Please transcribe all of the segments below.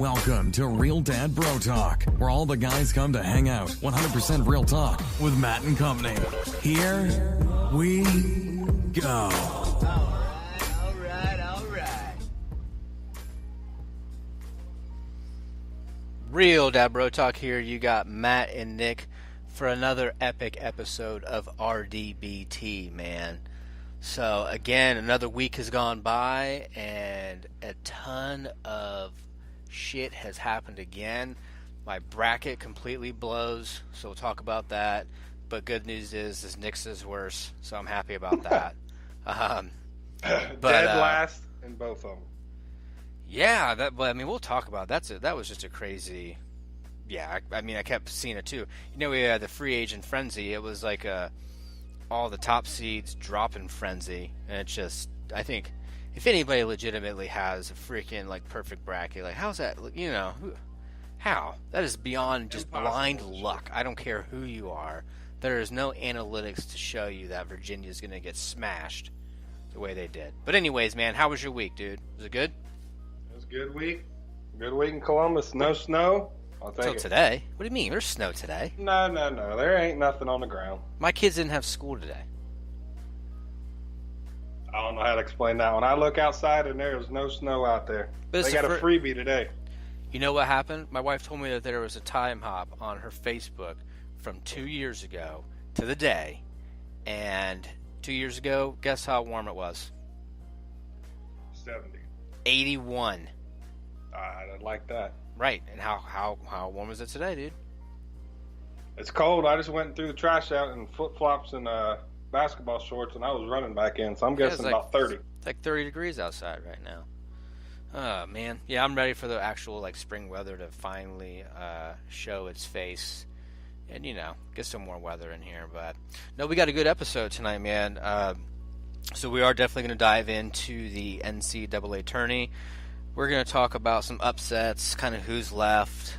Welcome to Real Dad Bro Talk, where all the guys come to hang out. 100% real talk with Matt and company. Here we go. All right. Real Dad Bro Talk here. You got Matt and Nick for another epic episode of RDBT, man. So, again, another week has gone by, and a ton of shit has happened again. My bracket completely blows, so we'll talk about that. But good news is Nick's is worse, so I'm happy about that. Dead last in both of them. Yeah, we'll talk about that. That was just a crazy. Yeah, I kept seeing it too. You know, we had the free agent frenzy. It was like all the top seeds dropping frenzy, and it's just, I think, if anybody legitimately has a freaking perfect bracket, how's that? How? That is beyond just blind luck. I don't care who you are. There is no analytics to show you that Virginia is going to get smashed the way they did. But anyways, man, how was your week, dude? Was it good? It was a good week. Good week in Columbus. No snow. I'll take it. Today? What do you mean? There's snow today. No. There ain't nothing on the ground. My kids didn't have school today. I don't know how to explain that. When I look outside and there's no snow out there. They got a freebie today. You know what happened? My wife told me that there was a time hop on her Facebook from 2 years ago to the day. And 2 years ago, guess how warm it was? 70. 81. I like that. Right. And how warm is it today, dude? It's cold. I just went through the trash out in flip-flops and basketball shorts, and I was running back in, so I'm guessing about 30. It's like 30 degrees outside right now. Oh, man. Yeah, I'm ready for the actual spring weather to finally show its face and, get some more weather in here. But, no, we got a good episode tonight, man. So we are definitely going to dive into the NCAA Tourney. We're going to talk about some upsets, kind of who's left.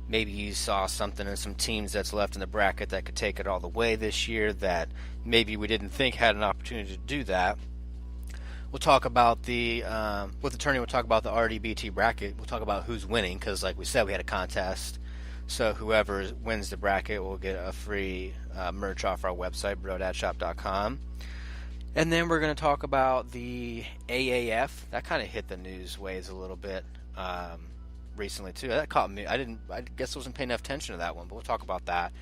Maybe you saw something in some teams that's left in the bracket that could take it all the way this year that maybe we didn't think had an opportunity to do that. We'll talk about with the tourney. We'll talk about the RDBT bracket. We'll talk about who's winning because, like we said, we had a contest. So whoever wins the bracket will get a free merch off our website, brodadshop.com. And then we're going to talk about the AAF. That kind of hit the news waves a little bit recently too. That caught me. I guess I wasn't paying enough attention to that one, but we'll talk about that.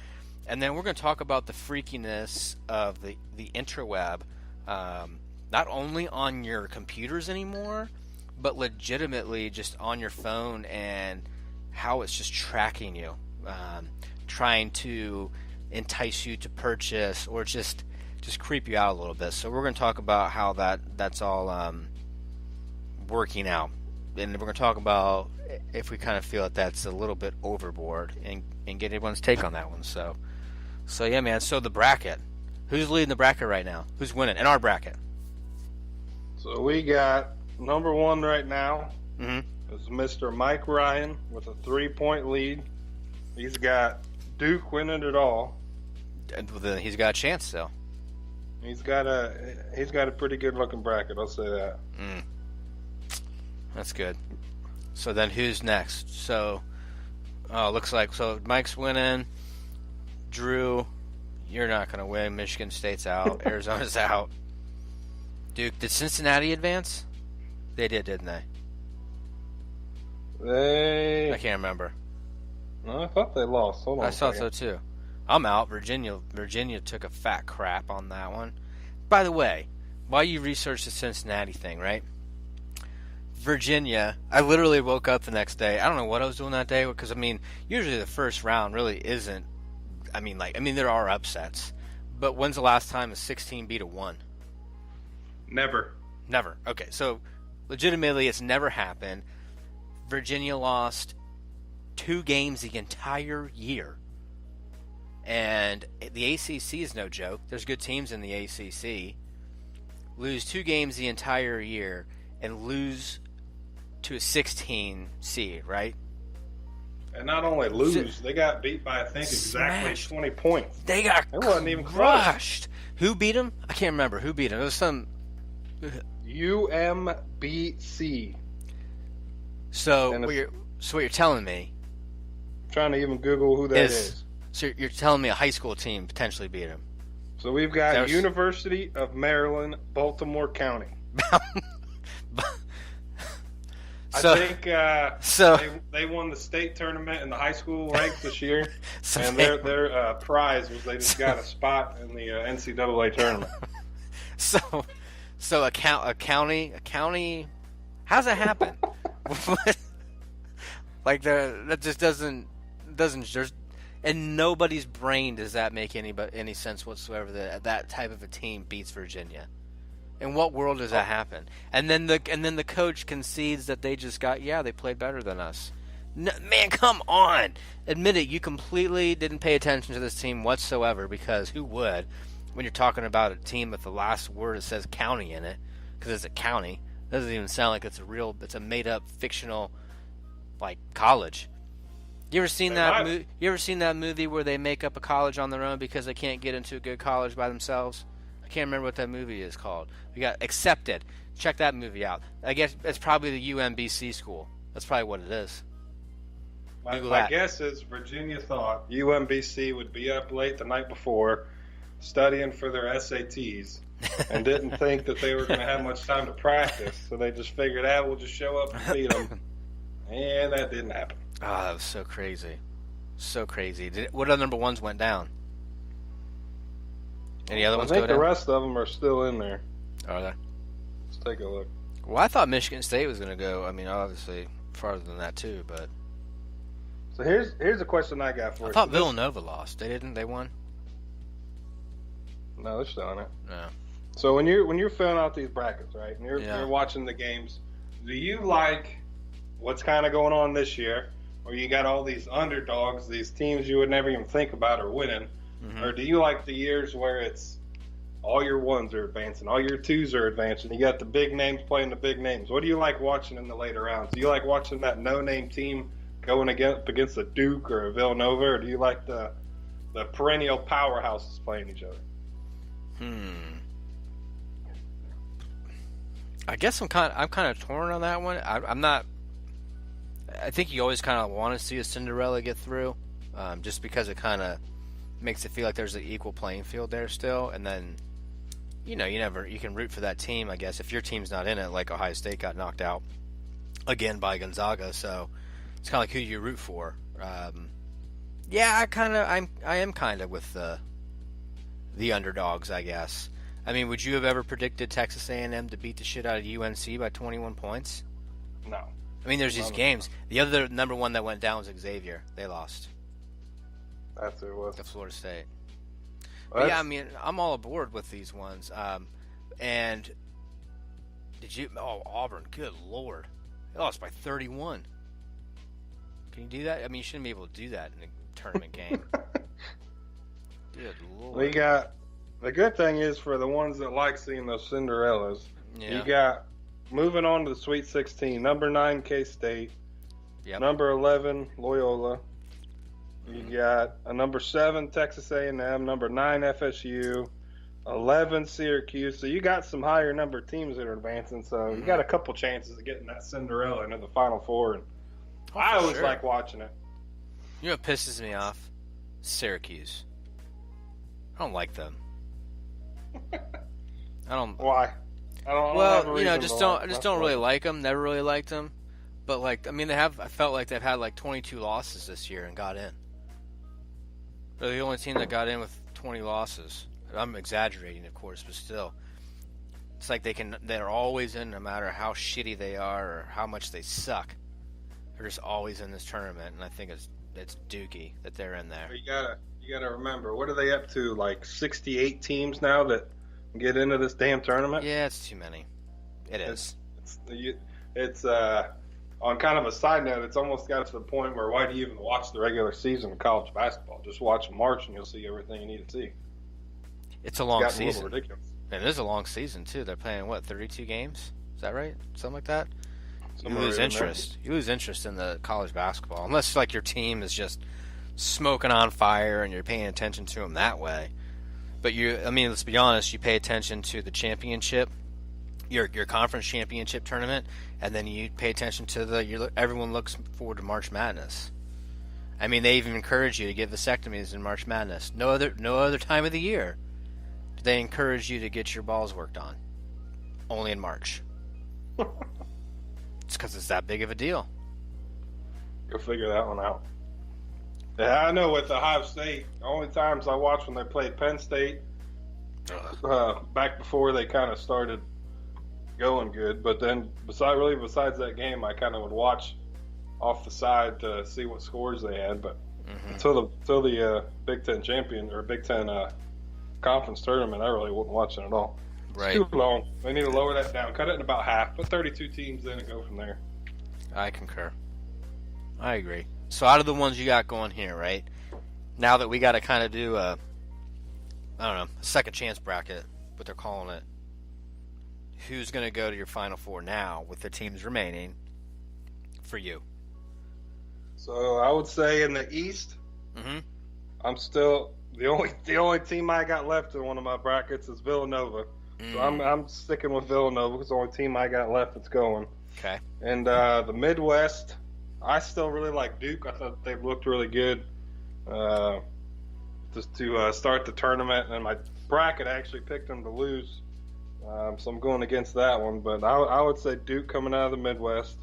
And then we're going to talk about the freakiness of the interweb, not only on your computers anymore, but legitimately just on your phone and how it's just tracking you, trying to entice you to purchase or just creep you out a little bit. So we're going to talk about how that's all working out. And we're going to talk about if we kind of feel that that's a little bit overboard and get everyone's take on that one. So yeah, man. So the bracket. Who's leading the bracket right now? Who's winning in our bracket? So we got number one right now is is Mr. Mike Ryan with a 3-point lead. He's got Duke winning it all. He's got a chance still. He's got a pretty good looking bracket, I'll say that. That's good. So then who's next? So looks like Mike's winning. Drew, you're not going to win. Michigan State's out. Arizona's out. Duke, did Cincinnati advance? They did, didn't they? I can't remember. No, I thought they lost. Hold on. I thought so too. I'm out. Virginia took a fat crap on that one. By the way, while you research the Cincinnati thing, right? Virginia, I literally woke up the next day. I don't know what I was doing that day because usually the first round really isn't. There are upsets, but when's the last time a 16 beat a 1? Never. Okay, so legitimately, it's never happened. Virginia lost 2 games the entire year. And the ACC is no joke. There's good teams in the ACC. Lose 2 games the entire year and lose to a 16 seed, right? And not only lose, they got beat by, I think, exactly 20 points. They got wasn't even crushed. Who beat them? I can't remember. Who beat them? It was some... UMBC. So And what you're telling me trying to even Google who that is. So you're telling me a high school team potentially beat him? So we've got University of Maryland, Baltimore County. I think they won the state tournament in the high school ranks this year, and their prize was they just got a spot in the NCAA tournament. So a county, how's that happen? Like that just doesn't there's in nobody's brain does that make any sense whatsoever that type of a team beats Virginia. In what world does that happen? And then the coach concedes that they played better than us. No, man, come on. Admit it, you completely didn't pay attention to this team whatsoever, because who would when you're talking about a team with the last word that says county in it, because it's a county. It doesn't even sound like it's a made up fictional like college. You ever seen that movie where they make up a college on their own because they can't get into a good college by themselves? I can't remember what that movie is called. We got Accepted. Check that movie out. I guess it's probably the UMBC school. That's probably what it is. My guess is Virginia thought UMBC would be up late the night before studying for their SATs and didn't think that they were going to have much time to practice. So they just figured, we'll just show up and beat them. And that didn't happen. Oh, that was so crazy. So crazy. What other number ones went down? Any other ones go down? I think the rest of them are still in there. Are they? Let's take a look. Well, I thought Michigan State was going to go. I mean, obviously farther than that too. But so here's a question I got for you. I thought Villanova lost. They didn't. They won. No, they're still in it. No. So when you're filling out these brackets, right, and you're watching the games, do you like what's kind of going on this year, where you got all these underdogs, these teams you would never even think about are winning? Mm-hmm. Or do you like the years where it's all your ones are advancing, all your twos are advancing, you got the big names playing the big names? What do you like watching in the later rounds? Do you like watching that no-name team going against a Duke or a Villanova, or do you like the perennial powerhouses playing each other? I guess I'm kind of torn on that one. I'm not. I think you always kind of want to see a Cinderella get through, just because it kind of makes it feel like there's an equal playing field there still. And then, you can root for that team, I guess, if your team's not in it, like Ohio State got knocked out again by Gonzaga. So it's kind of like who you root for. I am kind of with the underdogs, I guess. I mean, would you have ever predicted Texas A&M to beat the shit out of UNC by 21 points? No. I mean, there's these games. The other number one that went down was Xavier. They lost. That's who it was. To Florida State. But yeah, I mean, I'm all aboard with these ones. And Auburn, good Lord. They lost by 31. Can you do that? I mean, you shouldn't be able to do that in a tournament game. Good Lord. The good thing is, for the ones that like seeing those Cinderellas, you got, moving on to the Sweet 16, number 9 K-State, number 11 Loyola, you got a number 7 Texas A&M, number 9 FSU, 11 Syracuse. So you got some higher number teams that are advancing. So you got a couple chances of getting that Cinderella into the Final Four. And I always like watching it. You know what pisses me off? Syracuse. I don't like them. Why? I just don't really like them. Never really liked them. But I felt like they've had 22 losses this year and got in. They're the only team that got in with 20 losses. I'm exaggerating, of course, but still, it's like they're always in, no matter how shitty they are or how much they suck. They're just always in this tournament, and I think it's dookie that they're in there. You gotta remember, what are they up to? 68 teams now that get into this damn tournament? Yeah, it's too many. It is. It's on kind of a side note, it's almost got to the point where why do you even watch the regular season of college basketball? Just watch March and you'll see everything you need to see. It's a long season. A little ridiculous. It is a long season too. They're playing 32 games? Is that right? Something like that. You lose interest in the college basketball unless your team is just smoking on fire and you're paying attention to them that way. But let's be honest, you pay attention to the championship, your conference championship tournament, and then you pay attention to everyone looks forward to March Madness. I mean, they even encourage you to get vasectomies in March Madness. No other time of the year do they encourage you to get your balls worked on. Only in March. It's because it's that big of a deal. Go figure that one out. Yeah, I know with Ohio State, the only times I watched when they played Penn State, back before they kind of started going good. But then besides that game, I kind of would watch off the side to see what scores they had. But until the Big Ten champion or Big Ten conference tournament, I really wasn't watching at all. Right. It's too long. They need to lower that down, cut it in about half, put 32 teams in, and go from there. I concur. I agree. So out of the ones you got going here, right? Now that we got to kind of do a second chance bracket, what they're calling it. Who's going to go to your Final Four now with the teams remaining for you? So I would say in the East, I'm still the only team I got left in one of my brackets is Villanova. So I'm sticking with Villanova because the only team I got left that's going. Okay. And the Midwest, I still really like Duke. I thought they looked really good just to start the tournament. And my bracket actually picked them to lose, so I'm going against that one. But I would say Duke coming out of the Midwest.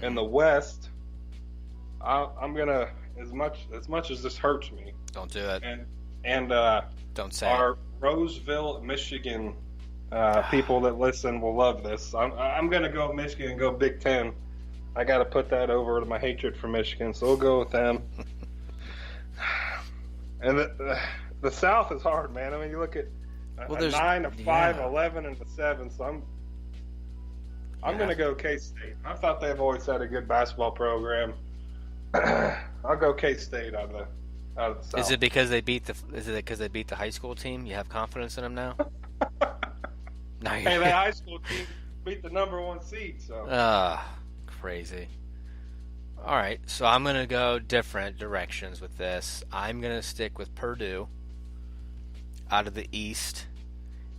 In the West, I'm gonna as much as this hurts me. Don't do it. And don't say our it. Roseville, Michigan people that listen will love this. I'm gonna go Michigan and go Big Ten. I got to put that over to my hatred for Michigan, so we'll go with them. And the South is hard, man. I mean, you look at a 9, a 5, 11, and a 7. So I'm going to go K-State. I thought they've always had a good basketball program. I'll go K-State out of the South. Is it because they beat the high school team? You have confidence in them now? Hey, that high school team beat the number 1 seed. So. Crazy. All right, so I'm going to go different directions with this. I'm going to stick with Purdue out of the East.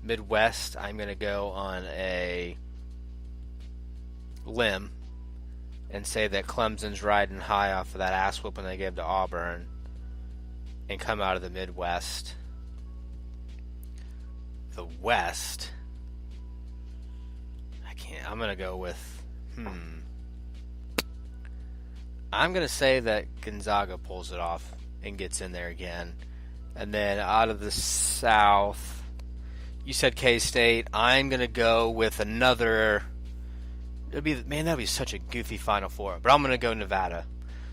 Midwest, I'm going to go on a limb and say that Clemson's riding high off of that ass whooping they gave to Auburn and come out of the Midwest. The West, I'm going to go with, I'm going to say that Gonzaga pulls it off and gets in there again. And then out of the South, you said K-State. I'm going to go with another. That'd be such a goofy Final Four. But I'm going to go Nevada.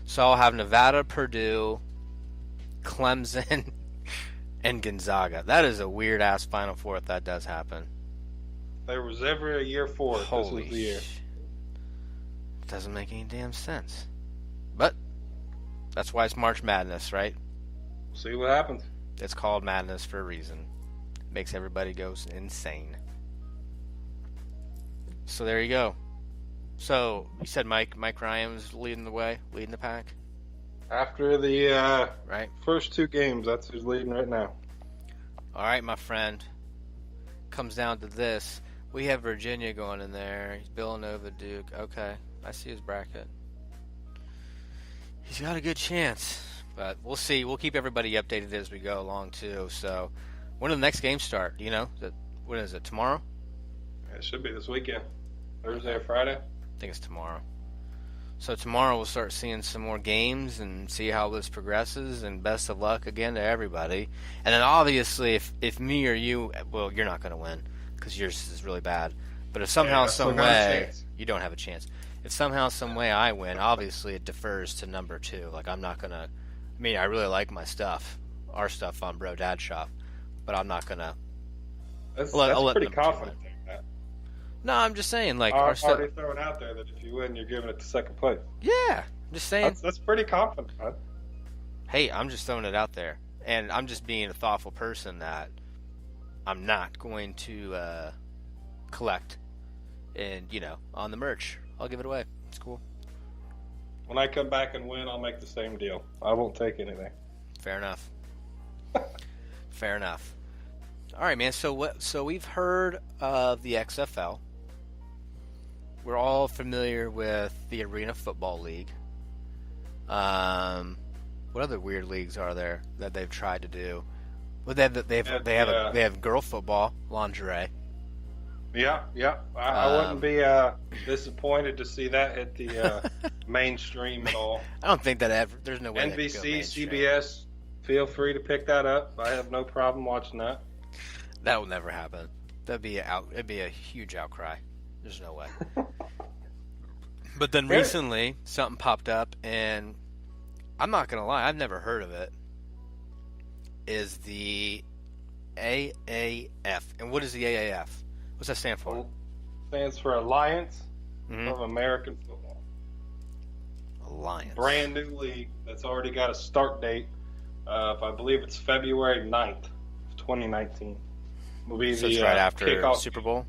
So I'll have Nevada, Purdue, Clemson, and Gonzaga. That is a weird-ass Final Four if that does happen. There was ever a year for it. Holy this was the year. Doesn't make any damn sense. But that's why it's March Madness, right? We'll see what happens. It's called Madness for a reason. Makes everybody go insane. So there you go. So you said Mike Ryan was leading the pack? After the right. First 2 games, that's who's leading right now. All right, my friend. Comes down to this. We have Virginia going in there. Villanova, Duke. Okay, I see his bracket. He's got a good chance, but we'll see. We'll keep everybody updated as we go along, too. So, when do the next games start? Do you know? When is it, tomorrow? It should be this weekend. Thursday or Friday? I think it's tomorrow. So, tomorrow we'll start seeing some more games and see how this progresses, and best of luck again to everybody. And then, obviously, if me or you, well, you're not going to win because yours is really bad. But if somehow, some way, you don't have a chance. If somehow, some way I win, obviously it defers to number 2. Like, I'm not going to... I mean, I really like my stuff, our stuff on Bro Dad Shop, but I'm not going to... That's pretty confident. No, I'm just saying, like... Our stuff... already throwing out there that if you win, you're giving it to second place. Yeah, I'm just saying... That's pretty confident, huh? Hey, I'm just throwing it out there. And I'm just being a thoughtful person that I'm not going to collect and, on the merch. I'll give it away. It's cool. When I come back and win, I'll make the same deal. I won't take anything. Fair enough. Fair enough. All right, man. So we've heard of the XFL. we're all familiar with the Arena Football League. What other weird leagues are there that they've tried to do? Well, they have girl football, lingerie. Yeah. I wouldn't be disappointed to see that hit the mainstream at all. I don't think that there's no way. NBC, CBS, feel free to pick that up. I have no problem watching that. That will never happen. It'd be a huge outcry. There's no way. But then recently, something popped up, and I'm not gonna lie, I've never heard of it. Is the AAF, and what is the AAF? What's that stand for? Stands for Alliance of American Football. Alliance. Brand new league that's already got a start date of, I believe it's February 9th of 2019. Will be so it's right after the Super Bowl?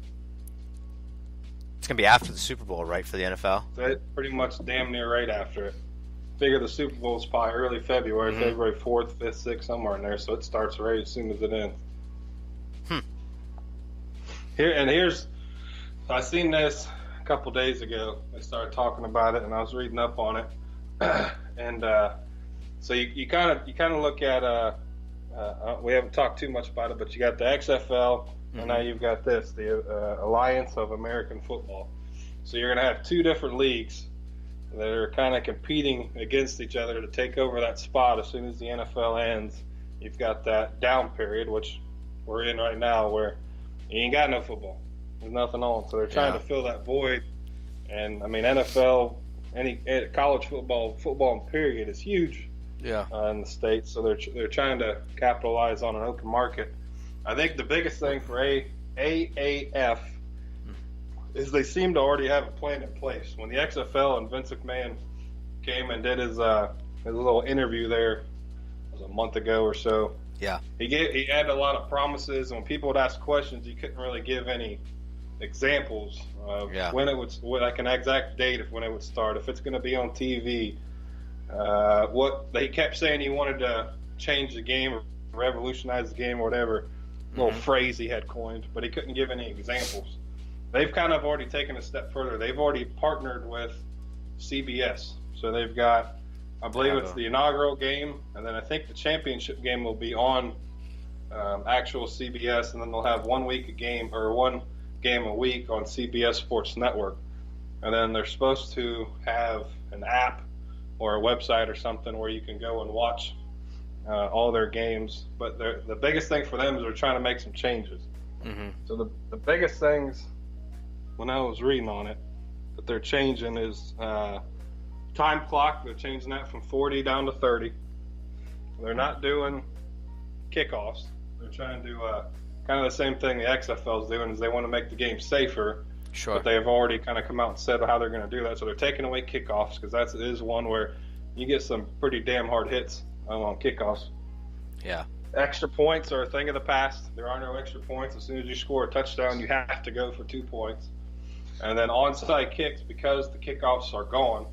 It's going to be after the Super Bowl, right, for the NFL? It's pretty much damn near right after it. Figure the Super Bowl is probably early February, February 4th, 5th, 6th, somewhere in there, so it starts right as soon as it ends. I seen this a couple days ago. They started talking about it, and I was reading up on it. And so you kind of look at we haven't talked too much about it, but you got the XFL, and now you've got the Alliance of American Football. So you're going to have two different leagues that are kind of competing against each other to take over that spot as soon as the NFL ends. You've got that down period, which we're in right now, where you ain't got no football. There's nothing on. So they're trying to fill that void. And, I mean, NFL, any college football period is huge in the States. So they're trying to capitalize on an open market. I think the biggest thing for AAF is they seem to already have a plan in place. When the XFL and Vince McMahon came and did his little interview there, it was a month ago or so. Yeah, he had a lot of promises, and when people would ask questions, he couldn't really give any examples of when it would, like an exact date of when it would start, if it's going to be on TV. What they kept saying, he wanted to change the game or revolutionize the game or whatever little phrase he had coined, but he couldn't give any examples. They've kind of already taken a step further. They've already partnered with CBS. So they've got, I believe it's the inaugural game, and then I think the championship game will be on actual CBS, and then they'll have one game a week on CBS Sports Network. And then they're supposed to have an app or a website or something where you can go and watch all their games. But the biggest thing for them is they're trying to make some changes. So the biggest things, when I was reading on it, that they're changing is time clock. They're changing that from 40 down to 30. They're not doing kickoffs. They're trying to do kind of the same thing the XFL is doing, is they want to make the game safer. Sure. But they have already kind of come out and said how they're going to do that. So they're taking away kickoffs, because that is one where you get some pretty damn hard hits on kickoffs. Yeah. Extra points are a thing of the past. There are no extra points. As soon as you score a touchdown, you have to go for 2 points. And then onside kicks, because the kickoffs are gone.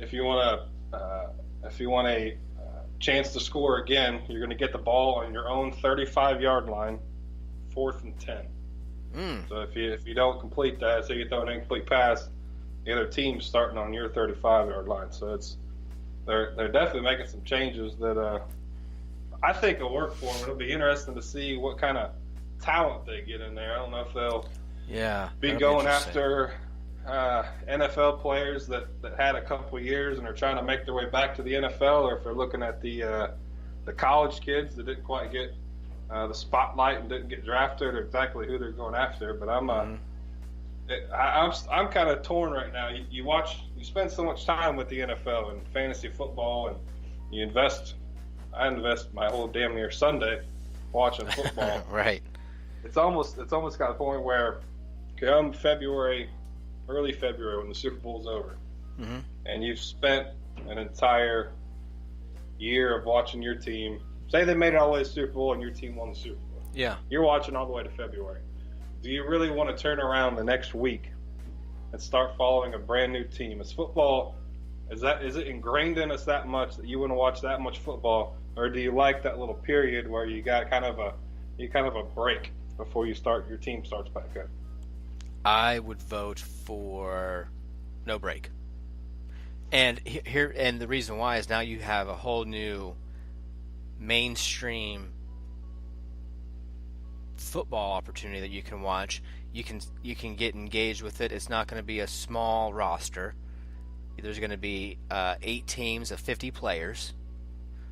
If you want a chance to score again, you're going to get the ball on your own 35-yard line, 4th and 10. So if you don't complete that, say you throw an incomplete pass, the other team's starting on your 35-yard line. So they're definitely making some changes that I think will work for them. It'll be interesting to see what kind of talent they get in there. I don't know if they'll be going after NFL players that had a couple years and are trying to make their way back to the NFL, or if they're looking at the college kids that didn't quite get the spotlight and didn't get drafted, or exactly who they're going after. But I'm kind of torn right now. You spend so much time with the NFL and fantasy football, and you invest. I invest my whole damn near Sunday watching football. Right. It's almost got a point where come early February, when the Super Bowl's over, and you've spent an entire year of watching your team. Say they made it all the way to the Super Bowl and your team won the Super Bowl. Yeah. You're watching all the way to February. Do you really want to turn around the next week and start following a brand new team? Is football, is it ingrained in us that much that you want to watch that much football, or do you like that little period where you got kind of a break before your team starts back up? I would vote for no break. And the reason why is now you have a whole new mainstream football opportunity that you can watch. You can get engaged with it. It's not going to be a small roster. There's going to be 8 teams of 50 players.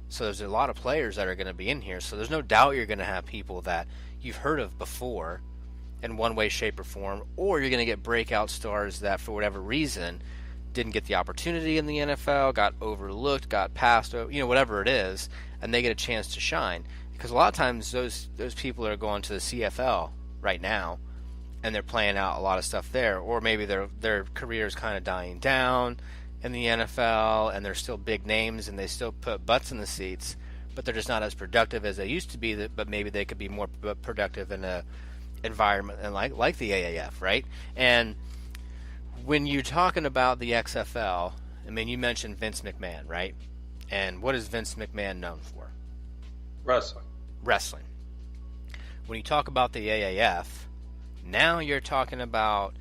So there's a lot of players that are going to be in here. So there's no doubt you're going to have people that you've heard of before in one way, shape, or form, or you're going to get breakout stars that for whatever reason didn't get the opportunity in the NFL, got overlooked, got passed over, whatever it is, and they get a chance to shine. Because a lot of times those people are going to the CFL right now, and they're playing out a lot of stuff there, or maybe their career is kind of dying down in the NFL, and they're still big names, and they still put butts in the seats, but they're just not as productive as they used to be. But maybe they could be more productive in a environment and like the AAF, right? And when you're talking about the XFL, I mean, you mentioned Vince McMahon, right? And what is Vince McMahon known for? Wrestling. When you talk about the AAF, now you're talking about,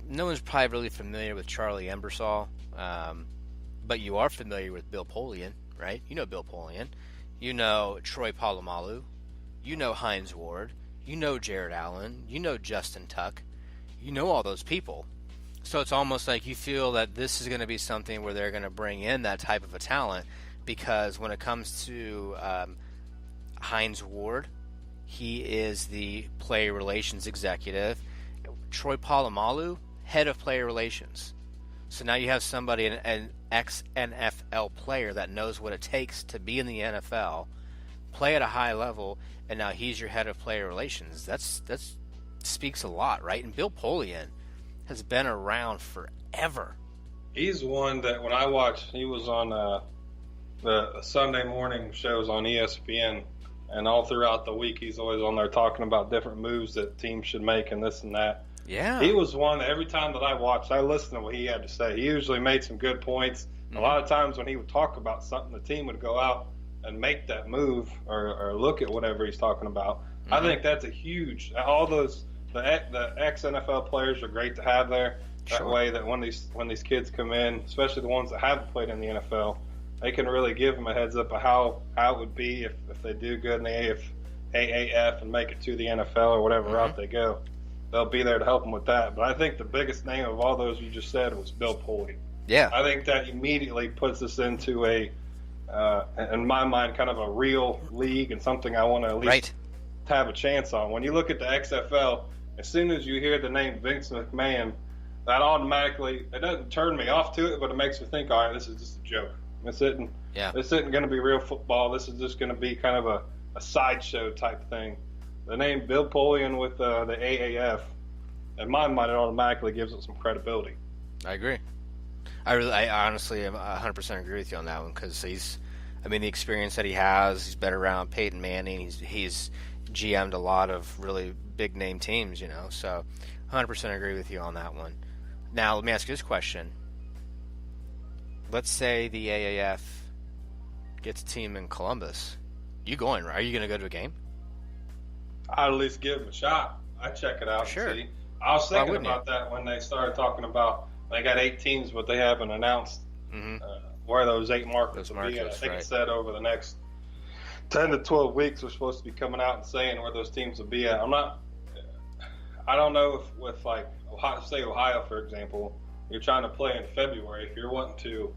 no one's probably really familiar with Charlie Ebersol, but you are familiar with Bill Polian, right? You know Bill Polian. You know Troy Polamalu. You know Hines Ward. You know Jared Allen. You know Justin Tuck. You know all those people. So it's almost like you feel that this is going to be something where they're going to bring in that type of a talent, because when it comes to Hines Ward, he is the player relations executive. Troy Polamalu, head of player relations. So now you have somebody, an ex-NFL player that knows what it takes to be in the NFL, play at a high level, and now he's your head of player relations. That speaks a lot, right? And Bill Polian has been around forever. He's one that when I watched, he was on the Sunday morning shows on ESPN, and all throughout the week he's always on there talking about different moves that teams should make and this and that. Yeah. He was one that every time that I watched, I listened to what he had to say. He usually made some good points. Mm-hmm. A lot of times when he would talk about something, the team would go out and make that move or look at whatever he's talking about. Mm-hmm. I think that's a huge – all those – the ex-NFL players are great to have there. That Sure. way that when these kids come in, especially the ones that haven't played in the NFL, they can really give them a heads up of how it would be if they do good in the AAF and make it to the NFL or whatever Mm-hmm. route they go. They'll be there to help them with that. But I think the biggest name of all those you just said was Bill Polian. Yeah. I think that immediately puts us into in my mind, kind of a real league and something I want to at least have a chance on. When you look at the XFL, as soon as you hear the name Vince McMahon, that automatically, it doesn't turn me off to it, but it makes me think, all right, this is just a joke. This isn't going to be real football. This is just going to be kind of a sideshow type thing. The name Bill Polian with the AAF, in my mind, it automatically gives it some credibility. I agree. I honestly am 100% agree with you on that one, because the experience that he has, he's been around Peyton Manning, he's GM'd a lot of really big name teams, so 100% agree with you on that one. Now, let me ask you this question. Let's say the AAF gets a team in Columbus. You going, right? Are you going to go to a game? I'd at least give them a shot. I'd check it out. Sure. And see. I was thinking about that when they started talking about they got 8 teams, but they haven't announced where those 8 markets will be. And I think it said over the next 10 to 12 weeks we're supposed to be coming out and saying where those teams will be at. I don't know if with like Ohio, for example, you're trying to play in February. If you're wanting to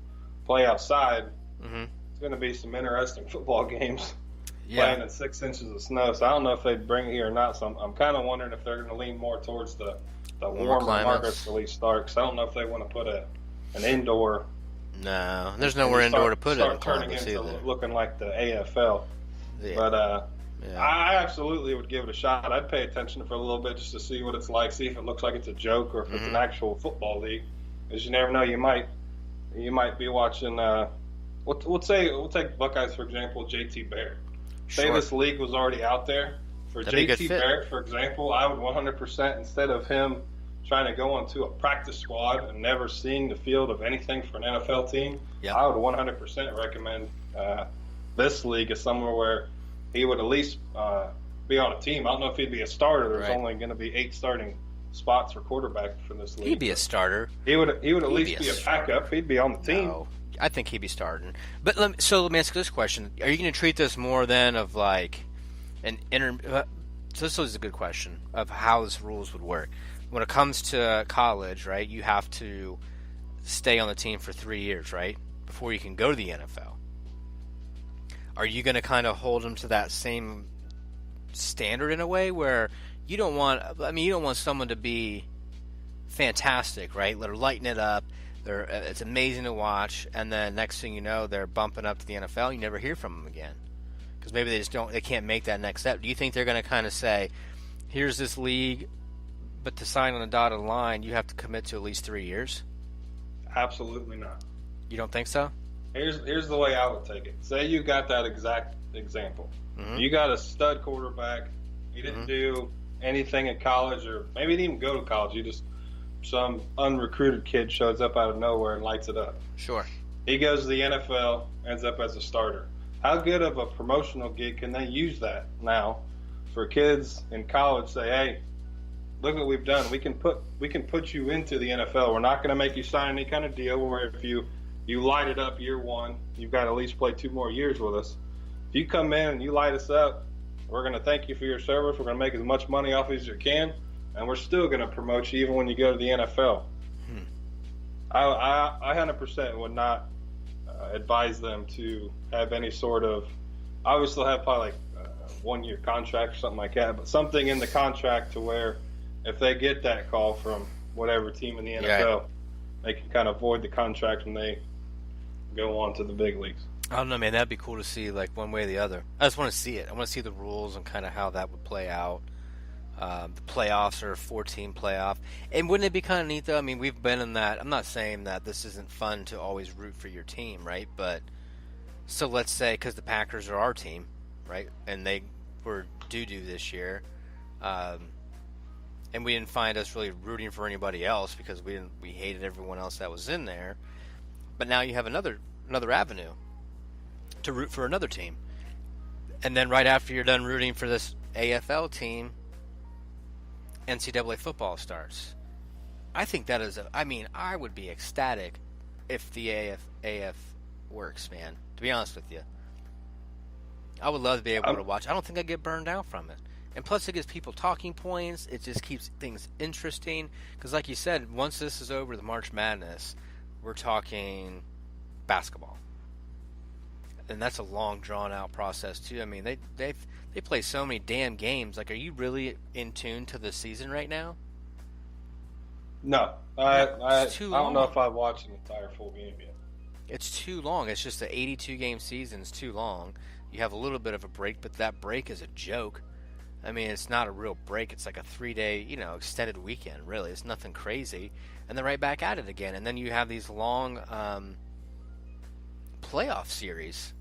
play outside, it's going to be some interesting football games. Playing in 6 inches of snow, so I don't know if they'd bring it here or not. So I'm kind of wondering if they're going to lean more towards the warmer markets to at least start. Because I don't know if they want to put an indoor. No, there's nowhere indoor to put it. Start turning into looking like the AFL. Yeah. But I absolutely would give it a shot. I'd pay attention for a little bit just to see what it's like, see if it looks like it's a joke or if it's an actual football league. Because you never know, you might be watching. We'll take Buckeyes for example, JT Barrett. Say this league was already out there. For JT Barrett, for example, I would 100%, instead of him trying to go into a practice squad and never seeing the field of anything for an NFL team, I would 100% recommend this league as somewhere where he would at least be on a team. I don't know if he'd be a starter. There's only going to be 8 starting spots for quarterback for this league. He'd be a starter. He would at least be a backup. He'd be on the team. No, I think he'd be starting. But let me ask you this question: are you going to treat this more than of like an so this is a good question of how this rules would work. When it comes to college, right, you have to stay on the team for 3 years, right, before you can go to the NFL. Are you going to kind of hold them to that same standard in a way where you don't want someone to be fantastic, right? They're lighting it up. It's amazing to watch, and then next thing you know, they're bumping up to the NFL. You never hear from them again. Because maybe they can't make that next step. Do you think they're going to kind of say, here's this league, but to sign on the dotted line, you have to commit to at least 3 years? Absolutely not. You don't think so? Here's the way I would take it. Say you got that exact example. Mm-hmm. You got a stud quarterback. He didn't do anything in college, or maybe he didn't even go to college. Some unrecruited kid shows up out of nowhere and lights it up. Sure. He goes to the NFL, ends up as a starter. How good of a promotional gig can they use that now for kids in college? Say, hey, look what we've done. We can put you into the NFL. We're not going to make you sign any kind of deal where if you light it up year one, you've got to at least play 2 more years with us. If you come in and you light us up, we're going to thank you for your service. We're going to make as much money off as you can, and we're still going to promote you even when you go to the NFL. I 100% would not advise them to have any sort of – I would still have probably like a 1-year contract or something like that, but something in the contract to where if they get that call from whatever team in the NFL, they can kind of void the contract when they go on to the big leagues. I don't know, man. That'd be cool to see, like, one way or the other. I just want to see it. I want to see the rules and kind of how that would play out. The playoffs are a 4-team playoff. And wouldn't it be kind of neat, though? I mean, we've been in that. I'm not saying that this isn't fun to always root for your team, right? But so let's say, because the Packers are our team, right? And they were doo-doo this year. And we didn't find us really rooting for anybody else because we hated everyone else that was in there. But now you have another avenue to root for another team. And then right after you're done rooting for this AFL team, NCAA football starts. I think that is I would be ecstatic if the AF works, man. To be honest with you. I would love to be able to watch. I don't think I'd get burned out from it. And plus it gives people talking points. It just keeps things interesting. Because like you said, once this is over, the March Madness, we're talking basketball. And that's a long, drawn-out process, too. I mean, they play so many damn games. Like, are you really in tune to the season right now? No. I don't know if I've watched an entire full game yet. It's too long. It's just an 82-game season. It's too long. You have a little bit of a break, but that break is a joke. I mean, it's not a real break. It's like a 3-day, extended weekend, really. It's nothing crazy. And they're right back at it again. And then you have these long playoff series.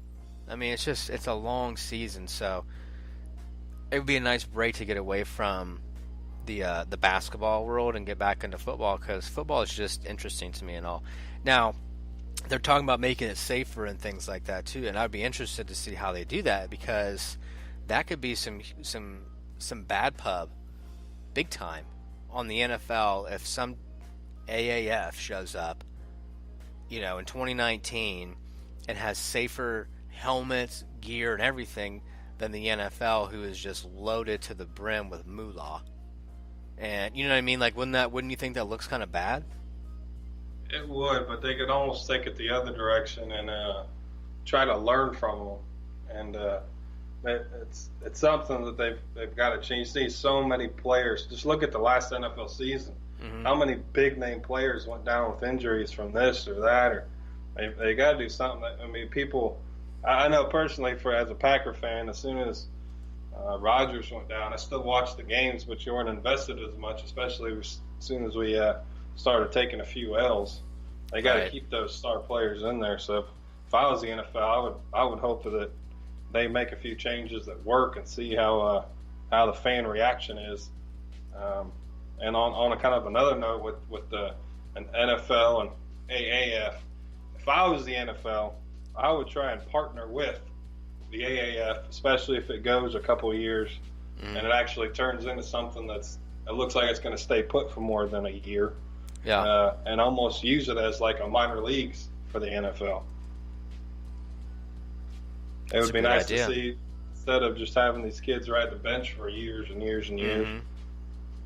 I mean, it's a long season, so it would be a nice break to get away from the basketball world and get back into football, because football is just interesting to me and all. Now, they're talking about making it safer and things like that too, and I'd be interested to see how they do that, because that could be some bad pub, big time, on the NFL if some AAF shows up, in 2019 and has safer helmets, gear, and everything than the NFL, who is just loaded to the brim with moolah. And you know what I mean? Like, wouldn't you think that looks kind of bad? It would, but they could almost take it the other direction and try to learn from them. And it's something that they've got to change. See so many players. Just look at the last NFL season. Mm-hmm. How many big name players went down with injuries from this or that? Or they got to do something. People. I know personally, as a Packer fan, as soon as Rodgers went down, I still watched the games, but you weren't invested as much, especially as soon as we started taking a few L's. They got to keep those star players in there. So if I was the NFL, I would hope that they make a few changes that work and see how the fan reaction is. And on a kind of another note with an NFL and AAF, if I was the NFL, I would try and partner with the AAF, especially if it goes a couple of years and it actually turns into something that's it looks like it's going to stay put for more than a year. Yeah. And almost use it as like a minor leagues for the NFL. It would be nice to see, instead of just having these kids ride the bench for years and years and years,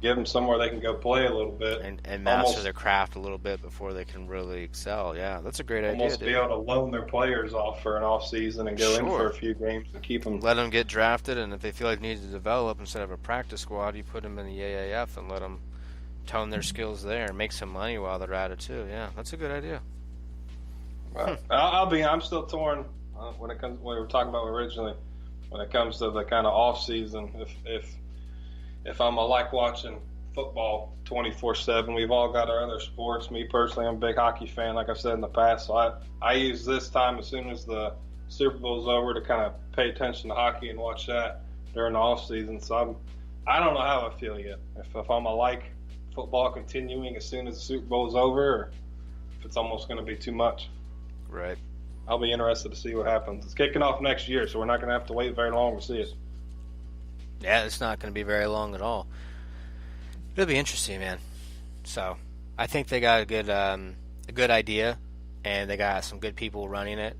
give them somewhere they can go play a little bit. And master their craft a little bit before they can really excel. Yeah, that's a great idea. Almost be able to loan their players off for an off season and go in for a few games and keep them. Let them get drafted, and if they feel like they need to develop, instead of a practice squad, you put them in the AAF and let them tone their skills there and make some money while they're at it too. Yeah, that's a good idea. I'm still torn when it comes, what we were talking about originally, when it comes to the kind of off season. If I'm like watching football 24/7, we've all got our other sports. Me personally, I'm a big hockey fan, like I've said in the past. So I use this time as soon as the Super Bowl's over to kind of pay attention to hockey and watch that during the off season. So I don't know how I feel yet. If I'm like football continuing as soon as the Super Bowl is over, or if it's almost going to be too much. Right. I'll be interested to see what happens. It's kicking off next year, so we're not going to have to wait very long to see it. Yeah, it's not going to be very long at all. It'll be interesting, man. So I think they got a good idea, and they got some good people running it,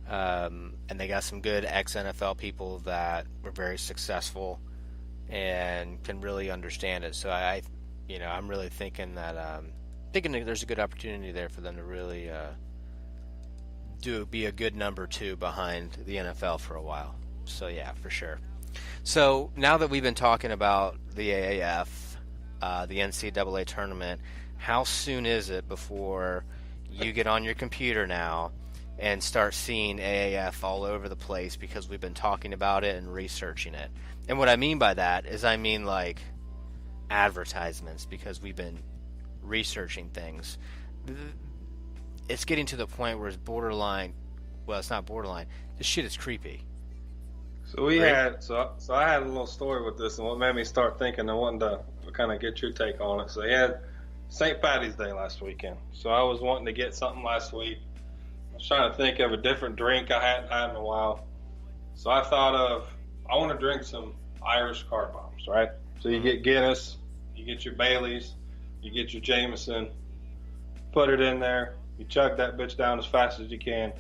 and they got some good ex-NFL people that were very successful and can really understand it. So I'm really thinking that there's a good opportunity there for them to really be a good number 2 behind the NFL for a while. So yeah, for sure. So now that we've been talking about the AAF, the NCAA tournament, how soon is it before you get on your computer now and start seeing AAF all over the place, because we've been talking about it and researching it? And what I mean by that is like advertisements, because we've been researching things. It's getting to the point where it's borderline. Well, it's not borderline. This shit is creepy. So I had a little story with this, and what made me start thinking and wanting to kind of get your take on it. So they had St. Patty's Day last weekend. So I was wanting to get something last week. I was trying to think of a different drink I hadn't had in a while. So I thought I want to drink some Irish car bombs, right? So you get Guinness, you get your Baileys, you get your Jameson, put it in there, you chug that bitch down as fast as you can.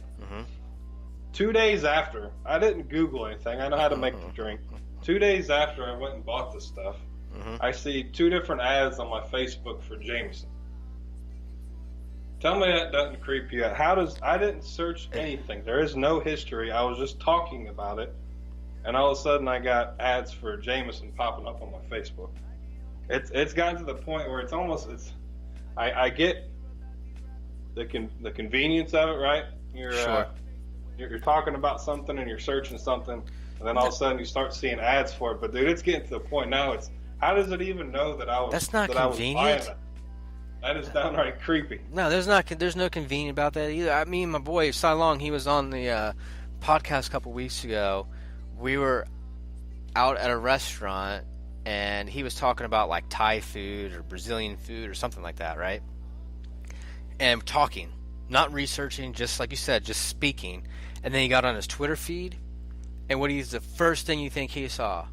2 days after, I didn't Google anything. I know how to make the drink. 2 days after I went and bought this stuff, I see 2 different ads on my Facebook for Jameson. Tell me that doesn't creep you out. I didn't search anything. There is no history. I was just talking about it, and all of a sudden I got ads for Jameson popping up on my Facebook. It's gotten to the point where I get the convenience of it, right? You're talking about something and you're searching something, and then all of a sudden you start seeing ads for it. But dude, it's getting to the point now. How does it even know that I was? That's not that convenient. I was buying it? That is downright creepy. No, there's no convenient about that either. Me and my boy Sai Long, he was on the podcast a couple weeks ago. We were out at a restaurant, and he was talking about like Thai food or Brazilian food or something like that, right? And talking, not researching, just like you said, just speaking. And then he got on his Twitter feed, and the first thing you think he saw?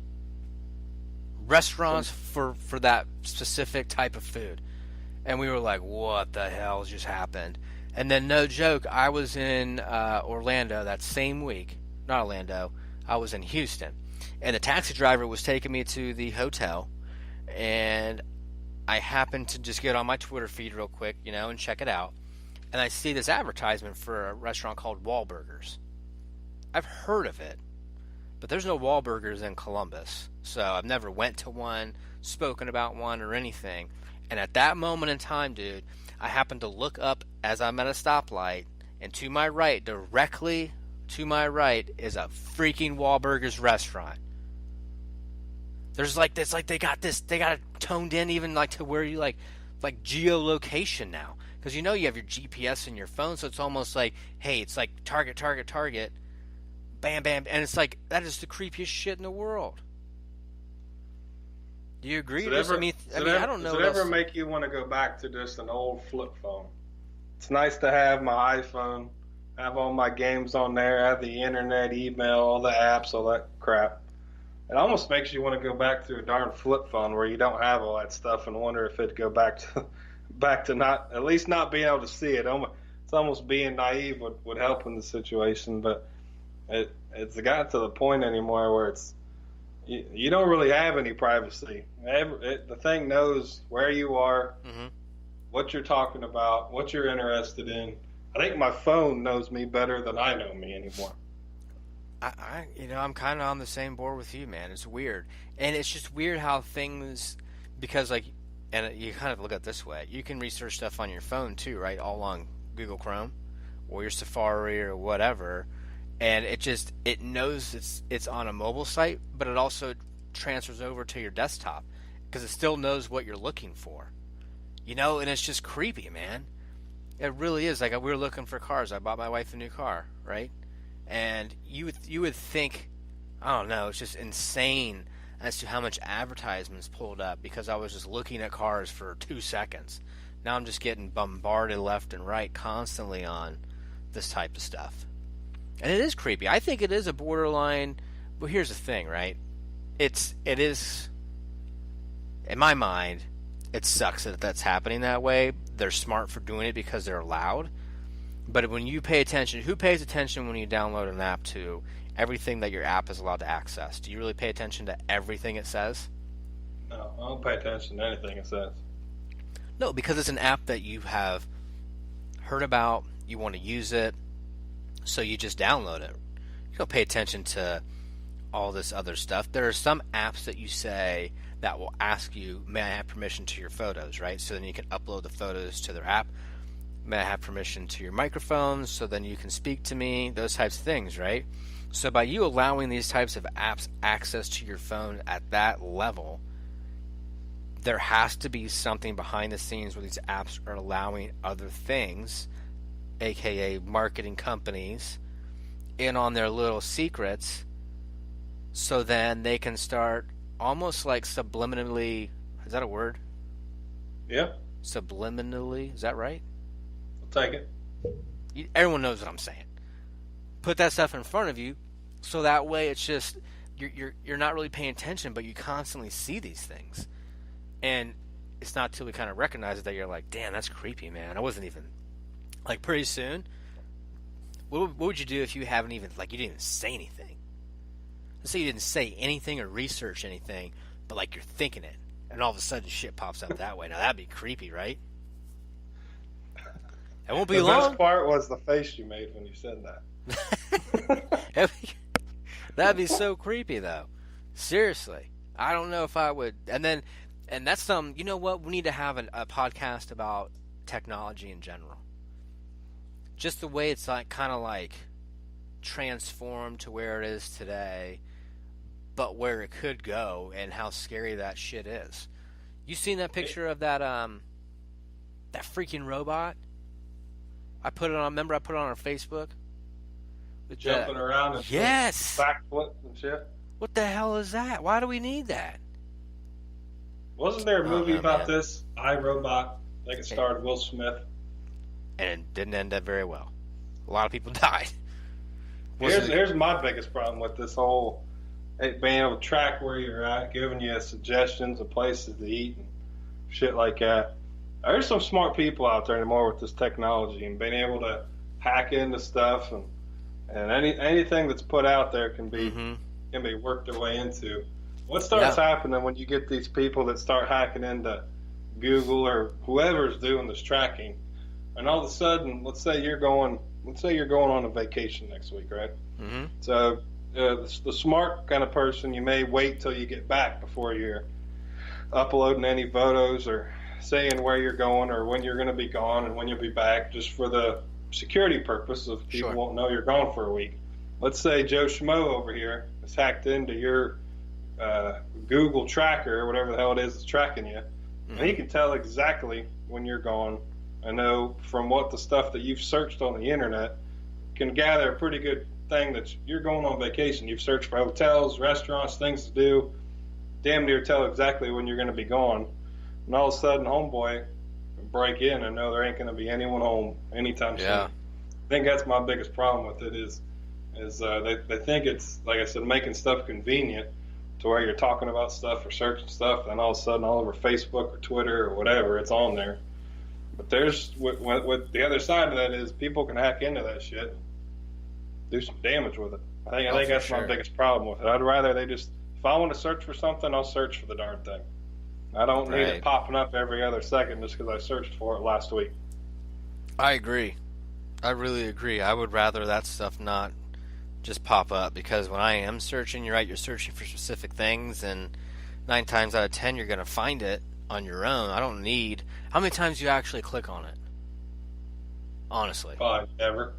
Restaurants for that specific type of food. And we were like, what the hell just happened? And then, no joke, I was in Orlando that same week. Not Orlando, I was in Houston. And the taxi driver was taking me to the hotel, and I happened to just get on my Twitter feed real quick, and check it out. And I see this advertisement for a restaurant called Wahlburgers. I've heard of it, but there's no Wahlburgers in Columbus. So I've never went to one, spoken about one, or anything. And at that moment in time, dude, I happened to look up as I'm at a stoplight, and to my right, directly to my right, is a freaking Wahlburgers restaurant. There's like this, like they got it toned in even like to where you like geolocation now. Because you have your GPS in your phone, so it's almost like, hey, it's like target, bam, bam, and it's like, that is the creepiest shit in the world. Do you agree? I don't know. Does it ever make you want to go back to just an old flip phone? It's nice to have my iPhone, have all my games on there, have the internet, email, all the apps, all that crap. it almost makes you want to go back to a darn flip phone where you don't have all that stuff and wonder if it'd go back to not, at least not being able to see it. It's almost being naive would help in the situation, but it's got to the point anymore where you don't really have any privacy. The thing knows where you are, what you're talking about, what you're interested in. I think my phone knows me better than I know me anymore. I'm kind of on the same board with you, man. It's weird, and it's just weird how things, because and you kind of look at it this way. You can research stuff on your phone too, right? All on Google Chrome or your Safari or whatever, and it knows it's on a mobile site, but it also transfers over to your desktop because it still knows what you're looking for, and it's just creepy, man. It really is. Like, we were looking for cars. I bought my wife a new car, right? And you would think, I don't know, it's just insane as to how much advertisements pulled up because I was just looking at cars for 2 seconds. Now I'm just getting bombarded left and right constantly on this type of stuff. And it is creepy. I think it is a borderline. But here's the thing, right? It is, in my mind, it sucks that that's happening that way. They're smart for doing it because they're loud. But when you pay attention, who pays attention when you download an app to everything that your app is allowed to access? Do you really pay attention to everything it says? No, I don't pay attention to anything it says. No, because it's an app that you have heard about, you want to use it, so you just download it. You don't pay attention to all this other stuff. There are some apps that you say that will ask you, may I have permission to your photos, right? So then you can upload the photos to their app. May I have permission to your microphone so then you can speak to me, those types of things, right? So by you allowing these types of apps access to your phone at that level, there has to be something behind the scenes where these apps are allowing other things, aka marketing companies, in on their little secrets, so then they can start almost like subliminally, is that a word? Yeah. Subliminally, is that right? Take it. Everyone knows what I'm saying. Put that stuff in front of you, so that way it's just you're not really paying attention, but you constantly see these things, and it's not till we kind of recognize it that you're like, damn, that's creepy, man. I wasn't even like pretty soon. What would you do if you haven't even you didn't even say anything? Let's say you didn't say anything or research anything, but you're thinking it, and all of a sudden shit pops up that way. Now that'd be creepy, right? It won't be long. The best part was the face you made when you said that. That'd be so creepy, though. Seriously. I don't know if I would. And that's you know what? We need to have a podcast about technology in general. Just the way it's kind of transformed to where it is today, but where it could go and how scary that shit is. You seen that picture of that freaking robot? I put it on our Facebook? Jumping around and yes! backflips and shit. What the hell is that? Why do we need that? Wasn't there a movie about this? I, Robot. I think it starred Will Smith. And it didn't end up very well. A lot of people died. Here's my biggest problem with this whole being able to track where you're at, giving you suggestions of places to eat and shit like that. There's some smart people out there anymore with this technology and being able to hack into stuff and anything that's put out there can be worked their way into. What starts happening when you get these people that start hacking into Google or whoever's doing this tracking, and all of a sudden, let's say you're going on a vacation next week, right? Mm-hmm. So the smart kind of person, you may wait till you get back before you're uploading any photos or saying where you're going or when you're going to be gone and when you'll be back, just for the security purpose of people won't know you're gone for a week. Let's say Joe Schmo over here is hacked into your Google tracker or whatever the hell it is that's tracking you, and he can tell exactly when you're gone. I know from what the stuff that you've searched on the internet can gather a pretty good thing that you're going on vacation. You've searched for hotels, restaurants, things to do, damn near tell exactly when you're going to be gone. And all of a sudden, homeboy will break in and know there ain't going to be anyone home anytime soon. I think that's my biggest problem with it is they think it's, like I said, making stuff convenient, to where you're talking about stuff or searching stuff, and all of a sudden all over Facebook or Twitter or whatever, it's on there. But there's with the other side of that is people can hack into that shit, do some damage with it. I think that's my biggest problem with it. I'd rather they just, if I want to search for something, I'll search for the darn thing. I don't need it popping up every other second just because I searched for it last week. I agree. I really agree. I would rather that stuff not just pop up, because when I am searching, you're right, you're searching for specific things, and 9 times out of 10 you're going to find it on your own. I don't need... How many times do you actually click on it? Honestly. Probably never.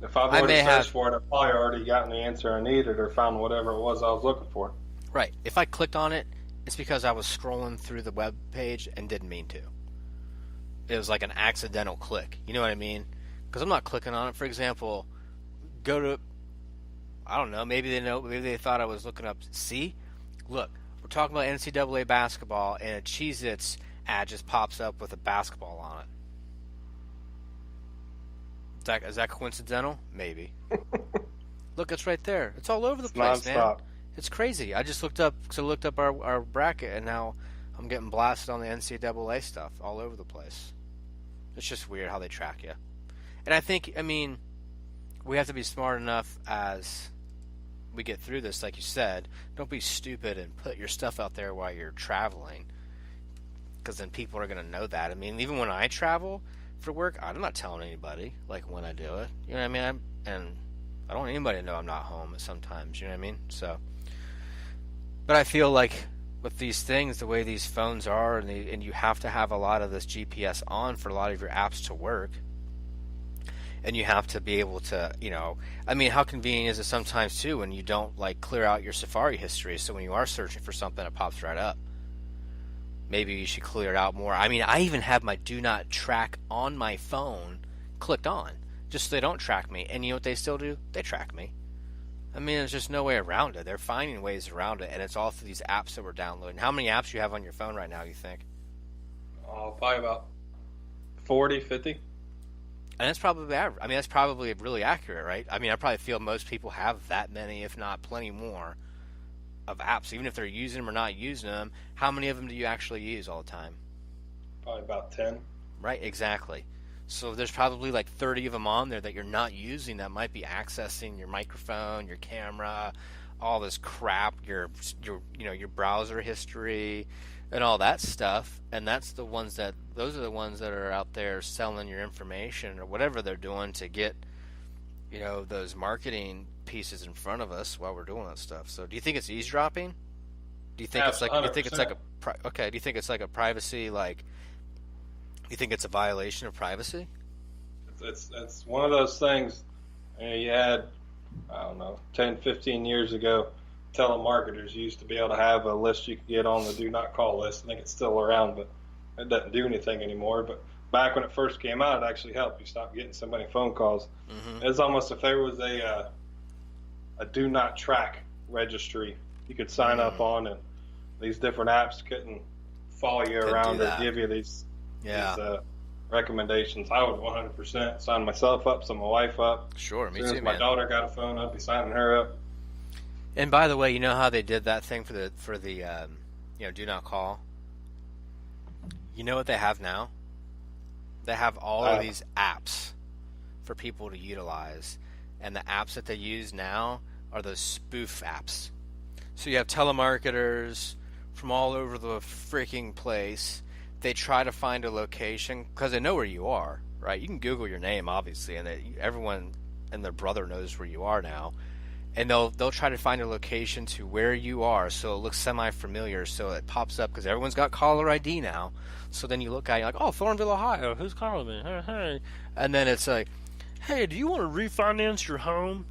If I've already searched for it, I've probably already gotten the answer I needed or found whatever it was I was looking for. Right. If I clicked on it, it's because I was scrolling through the web page and didn't mean to. It was like an accidental click. You know what I mean? Because I'm not clicking on it. For example, go to... I don't know. Maybe they thought I was looking up... See? Look. We're talking about NCAA basketball, and a Cheez-Its ad just pops up with a basketball on it. Is that coincidental? Maybe. Look, it's right there. It's all over the place, man. It's crazy. I just looked up our bracket, and now I'm getting blasted on the NCAA stuff all over the place. It's just weird how they track you. And I think, we have to be smart enough as we get through this, like you said. Don't be stupid and put your stuff out there while you're traveling, because then people are going to know that. Even when I travel for work, I'm not telling anybody, like, when I do it. You know what I mean? And I don't want anybody to know I'm not home sometimes, you know what I mean? So, but I feel like with these things, the way these phones are, and you have to have a lot of this GPS on for a lot of your apps to work. And you have to be able to, how convenient is it sometimes, too, when you don't, clear out your Safari history, so when you are searching for something, it pops right up. Maybe you should clear it out more. I even have my Do Not Track on my phone clicked on, just so they don't track me. And you know what they still do? They track me. There's just no way around it. They're finding ways around it, and it's all through these apps that we're downloading. How many apps do you have on your phone right now, you think? Probably about 40, 50. And that's probably average. That's probably really accurate, right? I probably feel most people have that many, if not plenty more, of apps. Even if they're using them or not using them, how many of them do you actually use all the time? Probably about 10. Right, exactly. So there's probably 30 of them on there that you're not using that might be accessing your microphone, your camera, all this crap, your browser history, and all that stuff. And those are the ones that are out there selling your information or whatever they're doing to get, those marketing pieces in front of us while we're doing that stuff. So do you think it's eavesdropping? Do you think it's like, 100%. Do you think it's like a privacy, you think it's a violation of privacy? It's one of those things. You had, 10, 15 years ago, telemarketers used to be able to have a list you could get on the do not call list. I think it's still around, but it doesn't do anything anymore. But back when it first came out, it actually helped. You stopped getting so many phone calls. Mm-hmm. It's almost if there was a do not track registry you could sign up on, and these different apps couldn't follow you around or give you these recommendations. I would 100% sign myself up, sign my wife up. Sure, me too, man. As my daughter got a phone, I'd be signing her up. And by the way, you know how they did that thing for the do not call? You know what they have now? They have all of these apps for people to utilize, and the apps that they use now are those spoof apps. So you have telemarketers from all over the freaking place. They try to find a location because they know where you are, right? You can Google your name, obviously, and everyone and their brother knows where you are now. And they'll try to find a location to where you are, so it looks semi-familiar, so it pops up, because everyone's got caller ID now. So then you look at it, you're like, oh, Thornville, Ohio, who's calling me? Hey. And then it's like, hey, do you want to refinance your home?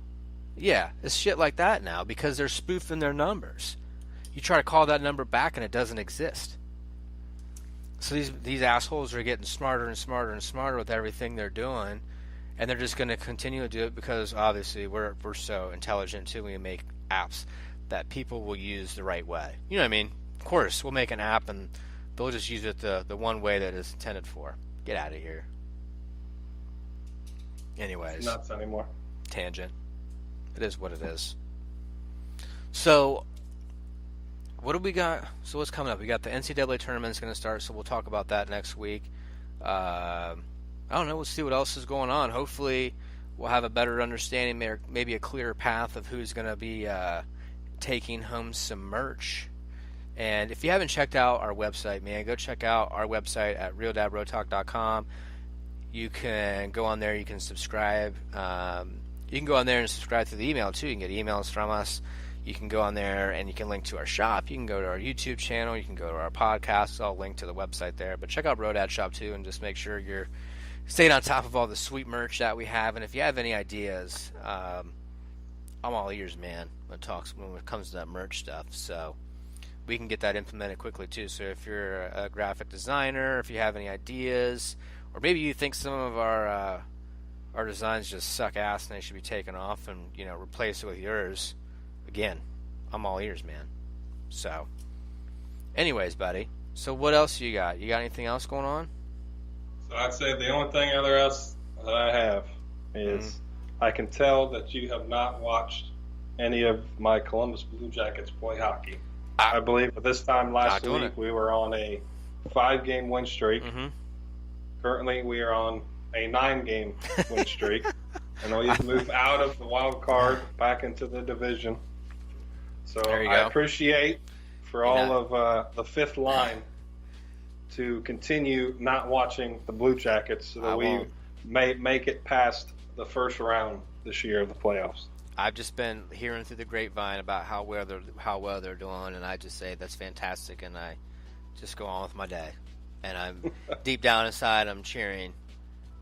Yeah, it's shit like that now, because they're spoofing their numbers. You try to call that number back, and it doesn't exist. So these assholes are getting smarter and smarter and smarter with everything they're doing. And they're just going to continue to do it because, obviously, we're so intelligent, too, when we make apps that people will use the right way. You know what I mean? Of course, we'll make an app, and they'll just use it the one way that it's intended for. Get out of here. Anyways. It's nuts anymore. Tangent. It is what it is. So, What do we got? So what's coming up? We got the NCAA tournament is going to start, so we'll talk about that next week. I don't know. We'll see what else is going on. Hopefully, we'll have a better understanding, maybe a clearer path of who's going to be taking home some merch. And if you haven't checked out our website, man, go check out our website at realdadbrotalk.com. You can go on there. You can subscribe. You can go on there and subscribe through the email, too. You can get emails from us. You can go on there and you can link to our shop. You can go to our YouTube channel. You can go to our podcast. It's all linked to the website there. But check out Brodad Shop, too, and just make sure you're staying on top of all the sweet merch that we have. And if you have any ideas, I'm all ears, man, when it comes to that merch stuff. So we can get that implemented quickly, too. So if you're a graphic designer, if you have any ideas, or maybe you think some of our designs just suck ass and they should be taken off and, replace it with yours, again, I'm all ears, man. So, anyways, buddy. So what else you got? You got anything else going on? So I'd say the only thing else that I have is I can tell that you have not watched any of my Columbus Blue Jackets play hockey. I believe at this time last week we were on a 5-game win streak. Mm-hmm. Currently we are on a 9-game win streak. And we've moved out of the wild card back into the division. So I appreciate for all of the fifth line to continue not watching the Blue Jackets so that we may make it past the first round this year of the playoffs. I've just been hearing through the grapevine about how well they're doing, and I just say that's fantastic, and I just go on with my day. And I'm deep down inside, I'm cheering,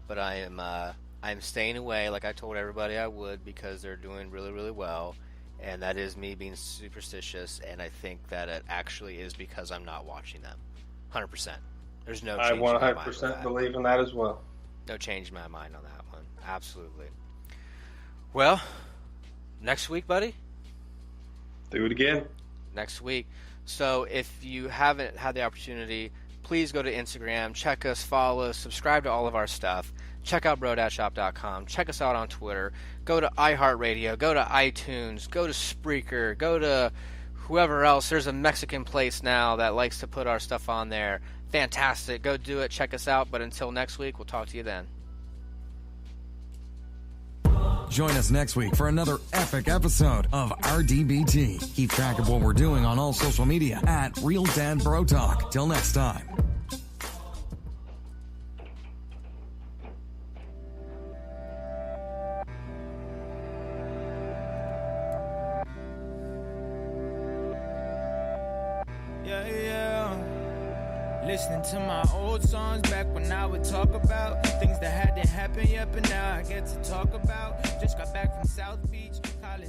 but I'm staying away like I told everybody I would because they're doing really, really well. And that is me being superstitious, and I think that it actually is because I'm not watching them. 100%. There's no change in my mind. I 100% believe in that as well. No change in my mind on that one. Absolutely. Well, next week, buddy? Do it again. Next week. So if you haven't had the opportunity, please go to Instagram, check us, follow us, subscribe to all of our stuff. Check out brodadshop.com. Check us out on Twitter. Go to iHeartRadio. Go to iTunes. Go to Spreaker. Go to whoever else. There's a Mexican place now that likes to put our stuff on there. Fantastic. Go do it. Check us out. But until next week, we'll talk to you then. Join us next week for another epic episode of RDBT. Keep track of what we're doing on all social media at Real Dad Bro Talk. Till next time. Listening to my old songs back when I would talk about things that hadn't happened yet, but now I get to talk about. Just got back from South Beach, college.